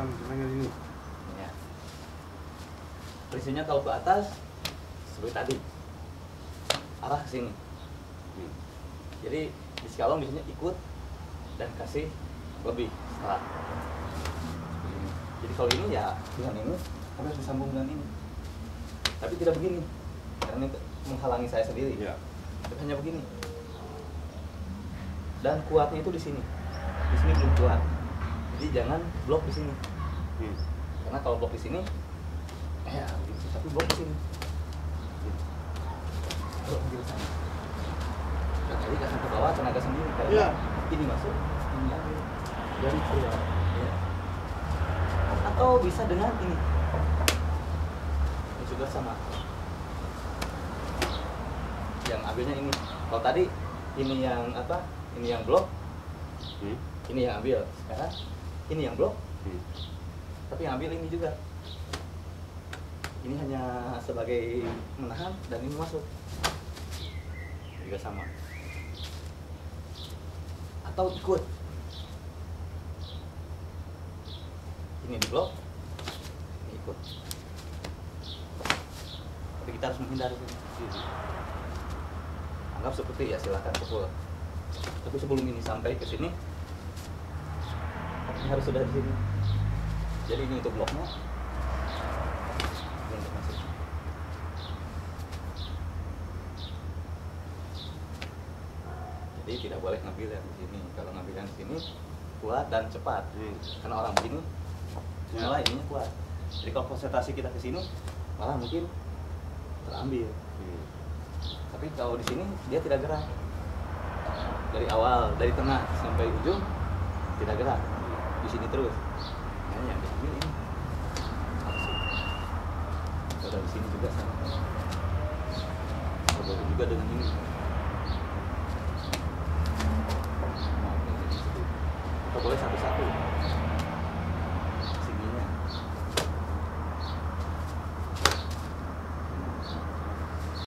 dengan ini. Ya. Posisinya kalau ke atas seperti tadi, arah ke sini. Jadi di skalong biasanya ikut dan kasih lebih setelah. Jadi kalau ini ya dengan ini harus disambung dengan ini. Tapi tidak begini, karena ini menghalangi saya sendiri. Ya. Tapi hanya begini. Dan kuatnya itu di sini. Di sini belum kuat. Jadi jangan blok di sini. Karena kalau blok di sini, ya gitu. Tapi blok di sini. Blok di sana. Dan jadi kasih ke bawah tenaga sendiri. Karena Ya. ini masuk, ini ambil dari keluar. Ya. Atau bisa dengan ini. Ini juga sama. Yang ambilnya ini. Kalau tadi ini yang apa? Ini yang blok. Ini yang ambil. Sekarang ini yang blok. Tapi yang ambil ini juga. Ini hanya sebagai menahan dan ini masuk. Juga sama. Atau ikut. Ini di blok. Ini ikut. Tapi kita harus menghindari ini. Anggap seperti ya silakan pukul. Tapi sebelum ini sampai ke sini, ini harus sudah di sini. Jadi ini untuk bloknya, ini untuk masuk. Jadi tidak boleh ngambil yang di sini. Kalau ngambil yang di sini kuat dan cepat. Karena orang begini malah ininya kuat. Jadi kalau konsentrasi kita ke sini, malah mungkin terambil. Tapi kalau di sini dia tidak gerak. Dari awal, dari tengah sampai ujung tidak gerak. Di sini terus. Nah, yang diambil ini. Kalau di sini juga sama. Berbeda juga dengan ini. Atau boleh satu-satu.